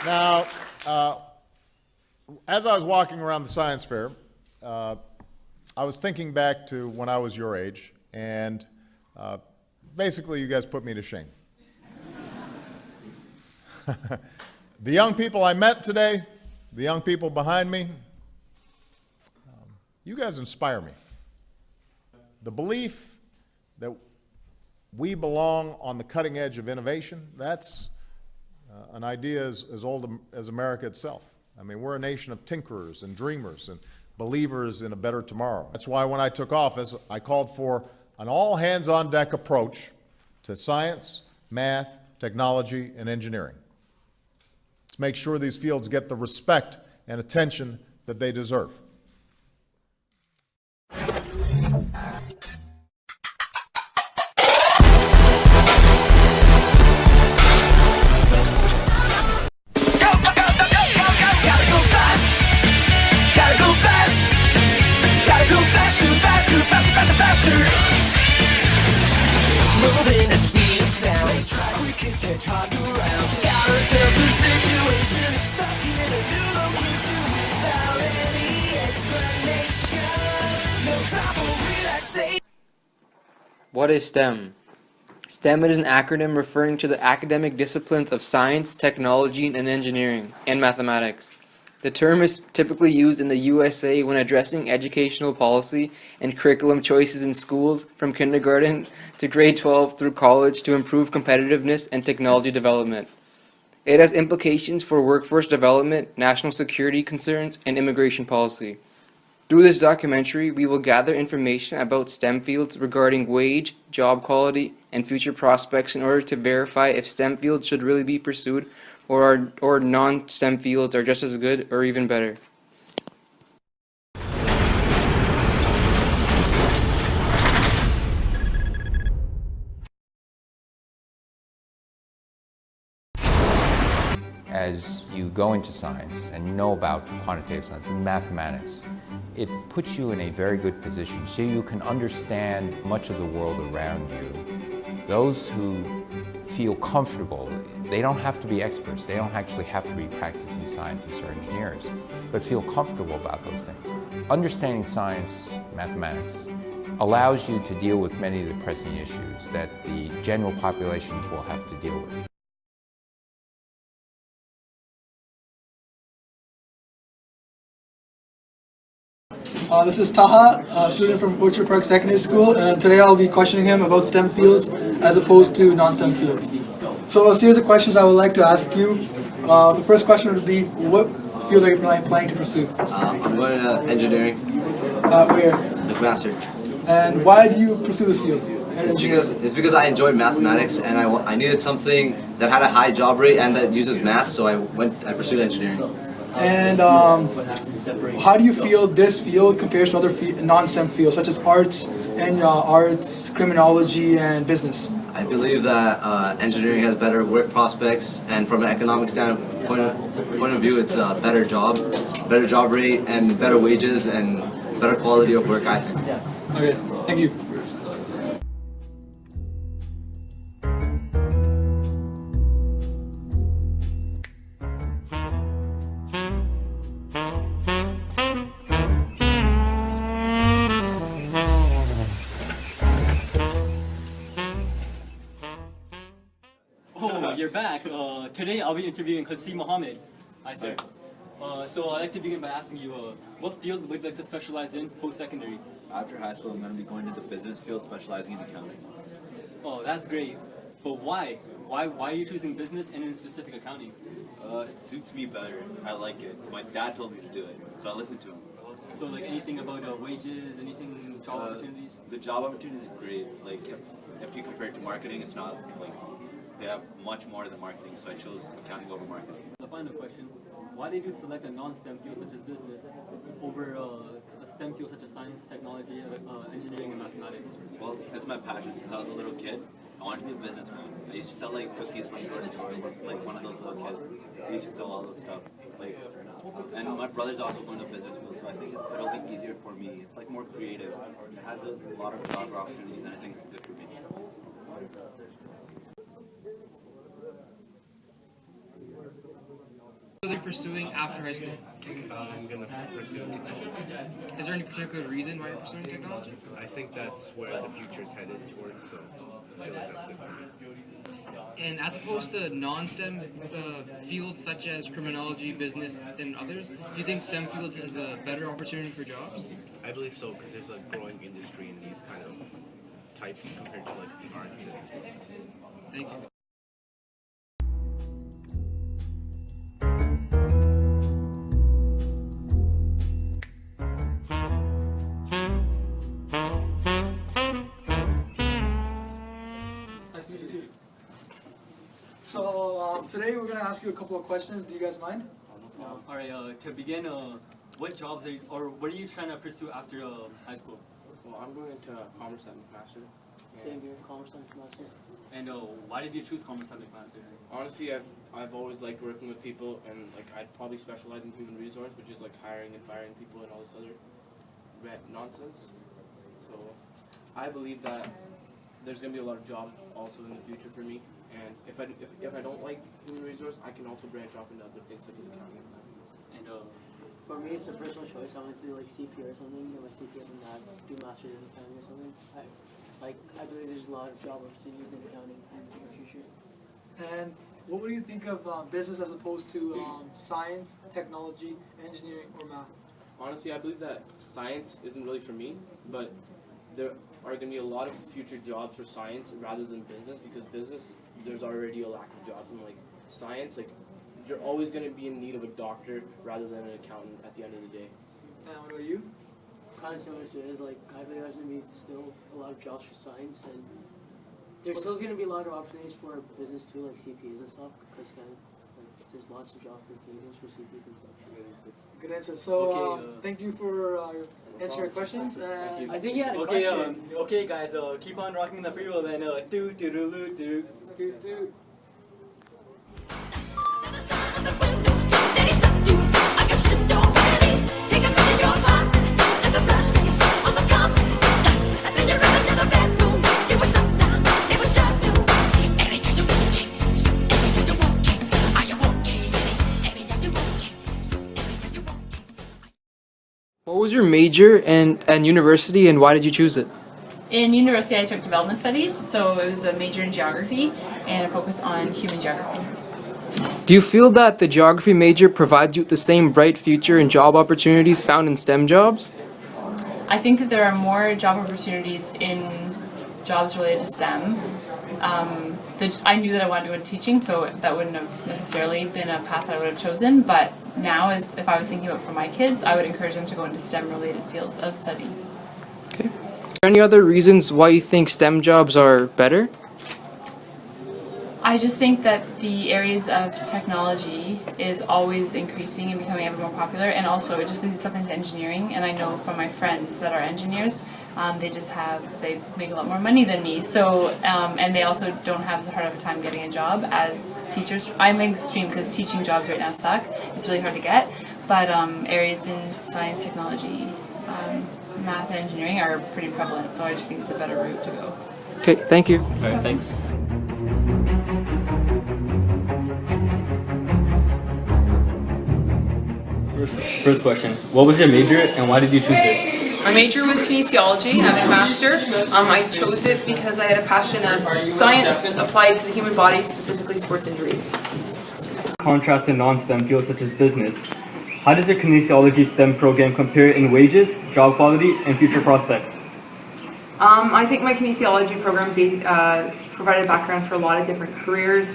Now, as I was walking around the science fair, I was thinking back to when I was your age, and basically you guys put me to shame. The young people I met today, the young people behind me, you guys inspire me. The belief that we belong on the cutting edge of innovation, that's an idea as old as America itself. I mean, we're a nation of tinkerers and dreamers and believers in a better tomorrow. That's why when I took office, I called for an all-hands-on-deck approach to science, math, technology, and engineering. Let's make sure these fields get the respect and attention that they deserve. Moving at speed of sound, we can catch hard around. Got ourselves a situation, stuck in a new location without any explanation. No time for relaxation. What is STEM? STEM is an acronym referring to the academic disciplines of science, technology, and engineering, and mathematics. The term is typically used in the USA when addressing educational policy and curriculum choices in schools from kindergarten to grade 12 through college to improve competitiveness and technology development. It has implications for workforce development, national security concerns, and immigration policy. Through this documentary, we will gather information about STEM fields regarding wage, job quality, and future prospects in order to verify if STEM fields should really be pursued or non-STEM fields are just as good or even better. As you go into science and you know about quantitative science and mathematics, it puts you in a very good position so you can understand much of the world around you. Those who feel comfortable, they don't have to be experts, they don't actually have to be practicing scientists or engineers, but feel comfortable about those things. Understanding science, mathematics, allows you to deal with many of the pressing issues that the general populations will have to deal with. This is Taha, a student from Orchard Park Secondary School, and today I'll be questioning him about STEM fields as opposed to non-STEM fields. So a series of questions I would like to ask you. The first question would be, what field are you planning to pursue? I'm going to engineering. Where? McMaster. And why do you pursue this field? It's because I enjoy mathematics and I needed something that had a high job rate and that uses math, so I pursued engineering. And how do you feel this field compares to other non-STEM fields, such as arts and criminology, and business? I believe that engineering has better work prospects, and from an economic point of view, it's a better job rate, and better wages, and better quality of work, I think. Okay, thank you. Oh, you're back. Today I'll be interviewing Hassim Mohammed. Hi, sir. So I'd like to begin by asking you, what field would you like to specialize in post-secondary? After high school, I'm going to be going to the business field, specializing in accounting. Oh, that's great. But why? Why are you choosing business and in specific accounting? It suits me better. I like it. My dad told me to do it, so I listened to him. So like anything about wages, anything, job opportunities? The job opportunities is great. Like if you compare it to marketing, it's not like they have much more than marketing, so I chose accounting over marketing. The final question, why did you select a non-STEM field such as business over a STEM field such as science, technology, engineering, and mathematics? Well, it's my passion. Since I was a little kid, I wanted to be a businessman. I used to sell like cookies from door to door, like one of those little kids. I used to sell all those stuff. Like, and my brother's also going to business school, so I think it'll be easier for me. It's like more creative. It has a lot of job opportunities, and I think it's good for me. pursuing after high school? I'm going to pursue technology. Is there any particular reason why you're pursuing technology? I think that's where the future's headed towards, so I feel like that's good for me. And as opposed to non-STEM fields such as criminology, business, and others, do you think STEM field has a better opportunity for jobs? I believe so, because there's a growing industry in these kind of types compared to like the arts and business. Thank you. Nice to meet you too. So today we're gonna ask you a couple of questions. Do you guys mind? All right. To begin, what jobs are you, or what are you trying to pursue after high school? Well, I'm going into Commerce at McMaster. Same here, Commerce at McMaster. And why did you choose Commerce at McMaster? Honestly, I've always liked working with people, and like I'd probably specialize in human resource, which is like hiring and firing people and all this other nonsense. So I believe that there's gonna be a lot of jobs also in the future for me. And if I don't like human resource, I can also branch off into other things such as accounting and finance. And for me, it's a personal choice. I want to do like CP or something, get my CP and do master's in accounting or something. I believe there's a lot of job opportunities in accounting in the future. And what do you think of business as opposed to science, technology, engineering, or math? Honestly, I believe that science isn't really for me, but there are going to be a lot of future jobs for science rather than business, because business, there's already a lack of jobs. And like science, like you're always going to be in need of a doctor rather than an accountant at the end of the day. And what about you? Kind of similar to it is like I believe there's going to be still a lot of jobs for science, and there's still going to be a lot of opportunities for business too, like CPAs and stuff, because kind of like there's lots of jobs for Canadians for CPAs and stuff. Good answer. So thank you for answering your questions. And I think you had a question. Okay, guys, keep on rocking the free roll then. Do do do do do do do. What was your major and university, and why did you choose it? In university, I took development studies, so it was a major in geography and a focus on human geography. Do you feel that the geography major provides you with the same bright future and job opportunities found in STEM jobs? I think that there are more job opportunities in jobs related to STEM. I knew that I wanted to go into teaching, so that wouldn't have necessarily been a path that I would have chosen, but now, as if I was thinking about for my kids, I would encourage them to go into STEM-related fields of study. Okay. Are there any other reasons why you think STEM jobs are better? I just think that the areas of technology is always increasing and becoming ever more popular, and also it just leads stuff into engineering, and I know from my friends that are engineers, they make a lot more money than me, so, and they also don't have as hard of a time getting a job as teachers. I'm in extreme because teaching jobs right now suck, it's really hard to get, but areas in science, technology, math and engineering are pretty prevalent, so I just think it's a better route to go. Okay, thank you. Alright, thanks. First question. What was your major and why did you choose it? My major was kinesiology at McMaster. I chose it because I had a passion of science applied to the human body, specifically sports injuries. Contrast to non-STEM fields such as business. How does your kinesiology STEM program compare in wages, job quality, and future prospects? I think my kinesiology program provided a background for a lot of different careers.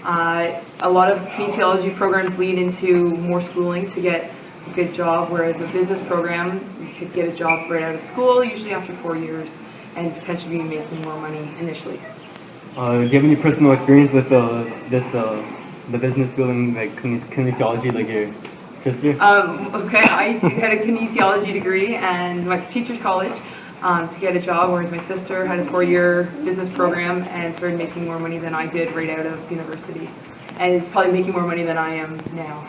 A lot of kinesiology programs lead into more schooling to get a good job, whereas a business program, you could get a job right out of school, usually after 4 years, and potentially be making more money initially. Do you have any personal experience with the business building, like kinesiology, like your sister? Okay, I had a kinesiology degree and went to teachers college to get a job, whereas my sister had a 4-year business program and started making more money than I did right out of university, and is probably making more money than I am now.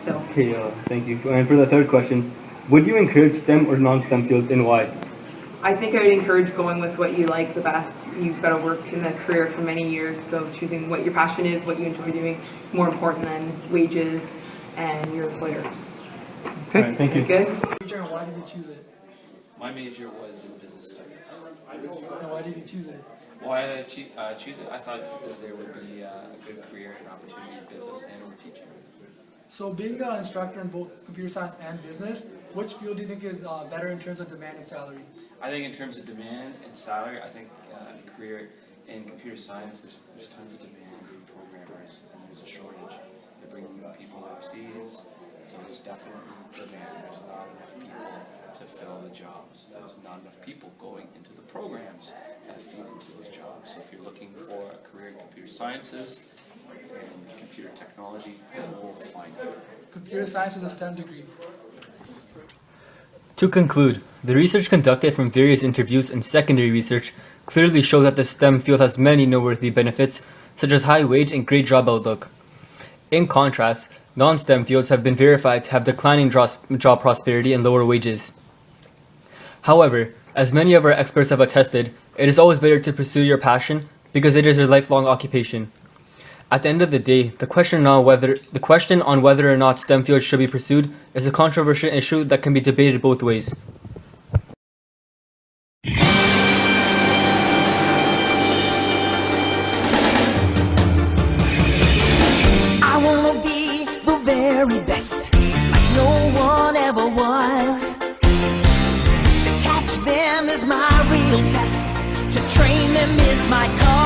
So. Okay, thank you. And for the third question, would you encourage STEM or non-STEM fields and why? I think I would encourage going with what you like the best. You've got to work in the career for many years, so choosing what your passion is, what you enjoy doing, is more important than wages and your employer. Okay. Alright, thank you. Good? Major, and why did you choose it? My major was in business studies. And why did you choose it? Why did I choose it? I thought that there would be a good career and opportunity in business and in teaching. So being an instructor in both computer science and business, which field do you think is better in terms of demand and salary? I think in terms of demand and salary, I think a career in computer science, there's tons of demand for programmers and there's a shortage. They're bringing new people overseas, so there's definitely demand. There's not enough people to fill the jobs. There's not enough people going into the programs that feed into those jobs. So if you're looking for a career in computer sciences and computer technology, you will find it. Computer science is a STEM degree. To conclude, the research conducted from various interviews and secondary research clearly show that the STEM field has many noteworthy benefits, such as high wage and great job outlook. In contrast, non-STEM fields have been verified to have declining job prosperity and lower wages. However, as many of our experts have attested, it is always better to pursue your passion because it is your lifelong occupation. At the end of the day, the question on whether or not STEM fields should be pursued is a controversial issue that can be debated both ways. I wanna be the very best, like no one ever was. To catch them is my real test, to train them is my cause.